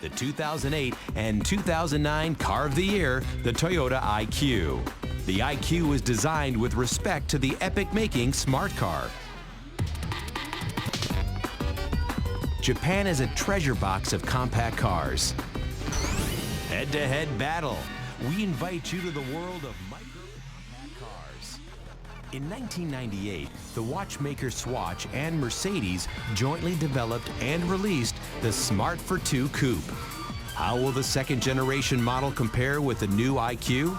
the 2008 and 2009 Car of the Year, the Toyota IQ. The IQ was designed with respect to the epic-making smart car. Japan is a treasure box of compact cars. Head-to-head battle. We invite you to the world of micro-compact cars. In 1998, the watchmaker Swatch and Mercedes jointly developed and released the Smart FORTWO Coupe. How will the second-generation model compare with the new IQ?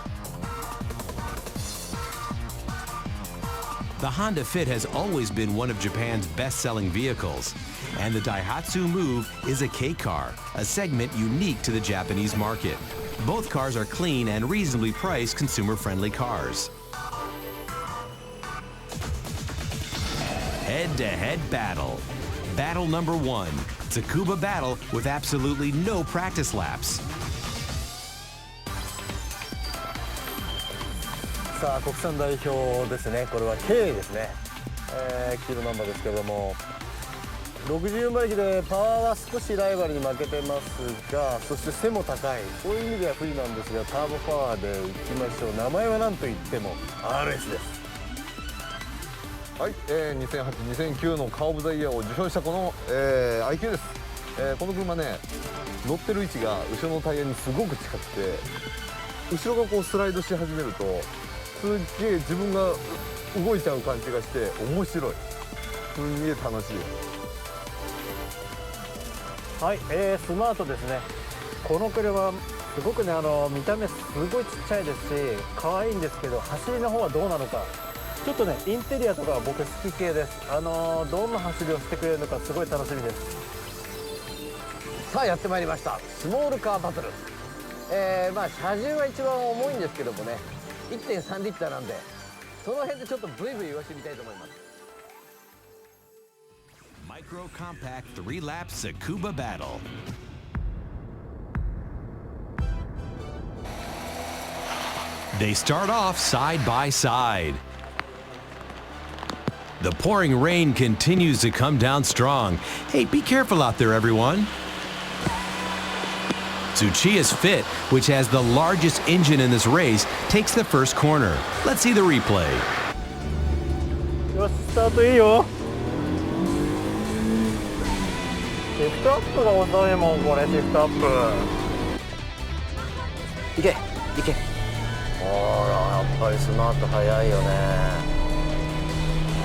The Honda Fit has always been one of Japan's best-selling vehicles, and the DAIHATSU Move is a K-car, a segment unique to the Japanese market. Both cars are clean and reasonably priced consumer-friendly cars. Head-to-head battle. Battle number 1, Tsukuba battle with absolutely no practice laps. さあ国産代表ですね。これは K ですね。黄色ナンバーですけれども、60馬力でパワーは少しライバルに負けてますが、そして背も高い。こういう意味では不利なんですが、ターボパワーでいきましょう。名前は何と言っても RS です。はい、2008、2009のカー・オブ・ザ・イヤーを受賞したこの、IQ です。この車ね、乗ってる位置が後ろのタイヤにすごく近くて、後ろがこうスライドし始めるとすっげえ自分が動いちゃう感じがして面白い。すんげえ楽しい。はい、スマートですね。この車すごくね、見た目すごいちっちゃいですし可愛いんですけど、走りの方はどうなのか。ちょっとね、インテリアとかは僕好き系です。どんな走りをしてくれるのかすごい楽しみです。さあやってまいりました、スモールカーバトル。まあ車重は一番重いんですけどもね、 1.3 リッターなんで、その辺でちょっとブイブイ言わせてみたいと思います。Micro Compact 3-lap Tsukuba battle. They start off side by side. The pouring rain continues to come down strong. Hey, be careful out there, everyone. Tsuchiya's Fit, which has the largest engine in this race, takes the first corner. Let's see the replay. よし、スタートいいよ。シフトアップが遅いもん、これシフトアップ。いけ、いけ。ほら、やっぱりスマート速いよね。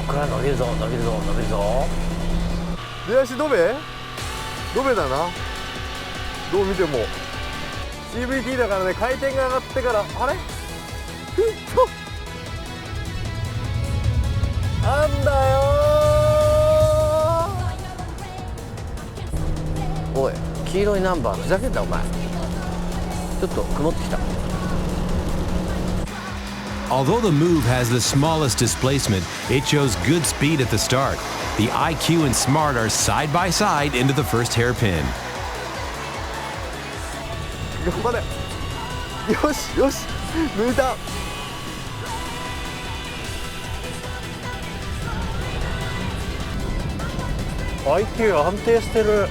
ここから伸びるぞ、伸びるぞ、伸びるぞ。出足ドベだな。どう見ても CVT だからね、回転が上がってからあれなんだよー。おい、黄色いナンバーふざけんなお前。ちょっと曇ってきた。 Although the Move has the smallest displacement, it shows good speed at the start. The IQ and Smart are side by side into the first hairpin. 頑張れ。よしよし、抜いた。IQ 安定してる。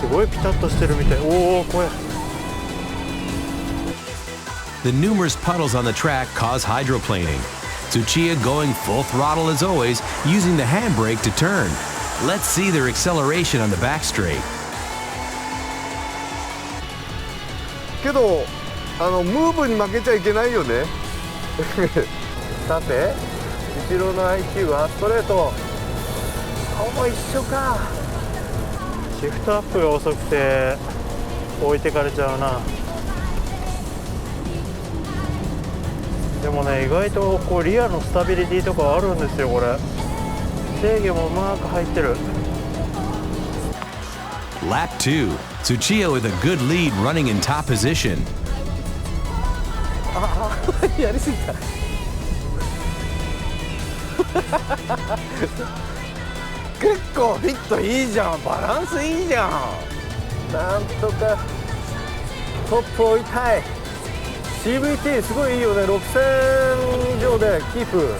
すごいピタッとしてるみたい。おお、怖い。 The numerous puddles on the track cause hydroplaning. Tsuchiya going full throttle as always, using the handbrake to turn. Let's see their acceleration on the back straight. けどムーブに負けちゃいけないよね。さて、後ろの IQ はストレート。顔も一緒か。シフトアップが遅くて置いてかれちゃうな。でもね、意外とこうリアのスタビリティとかあるんですよ。これ制御もうまく入ってる。 Lap 2, Tsuchiya with a good lead running in top position. やりすぎた。結構フィットいいじゃん。バランスいいじゃん。なんとかトップを追いたい。 CVT すごいいいよね。6000以上でキープ。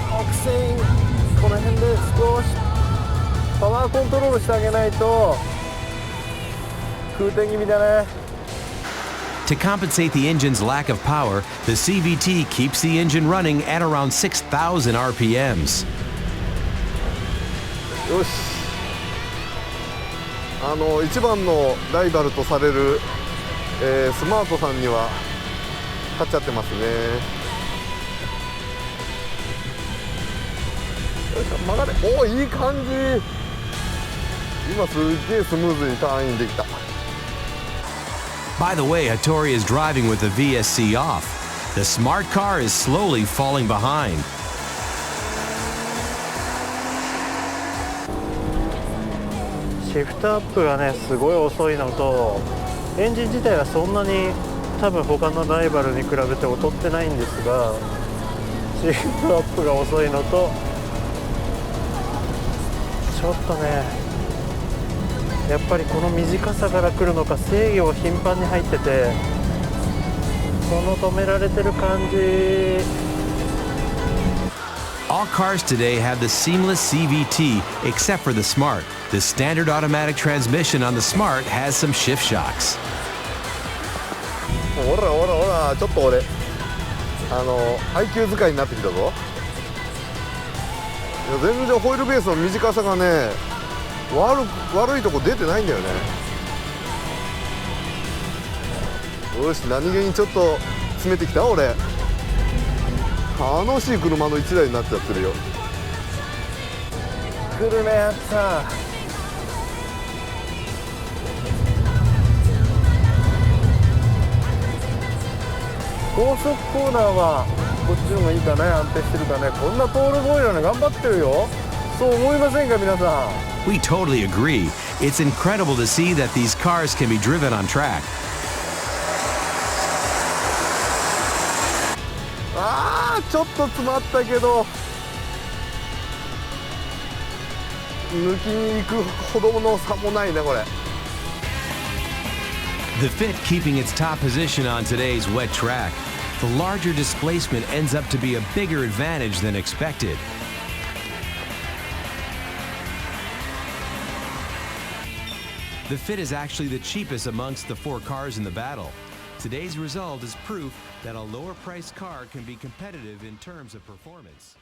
6000辺で少しパワーコントロールしてあげないと空転気味だね。 To compensate the engine's lack of power, the CVT keeps the engine running at around 6,000 RPMs. よし、一番のライバルとされる、スマートさんには勝っちゃってますね。よいしょ、曲がれ。おお、いい感じ。今すっげえスムーズにターンインできた。 By the way, Hattori is driving with the VSC off. The smart car is slowly falling behind. シフトアップがねすごい遅いのと、エンジン自体はそんなに多分他のライバルに比べて劣ってないんですが、シフトアップが遅いのと、ちょっとねやっぱりこの短さから来るのか、制御が頻繁に入ってて、その止められてる感じ。 All cars today have the seamless CVT except for the Smart. The standard automatic transmission on the Smart has some shift shocks. ほらほらほら、ちょっと俺配球使いになってきたぞ。いや全然ホイールベースの短さがね悪いとこ出てないんだよね。よし、何気にちょっと詰めてきた。俺楽しい車の1台になっちゃってるよ。来るねやつさん。高速コーナーはこっちの方がいいかね、安定してるかね。こんなポールボーイなの頑張ってるよ。そう思いませんか皆さん。 We totally agree. It's incredible to see that these cars can be driven on track. ちょっと詰まったけど抜きに行くほどの差もないなこれ。 The Fit keeping its top position on today's wet track. The larger displacement ends up to be a bigger advantage than expected. The Fit is actually the cheapest amongst the 4 cars in the battle. Today's result is proof that a lower-priced car can be competitive in terms of performance.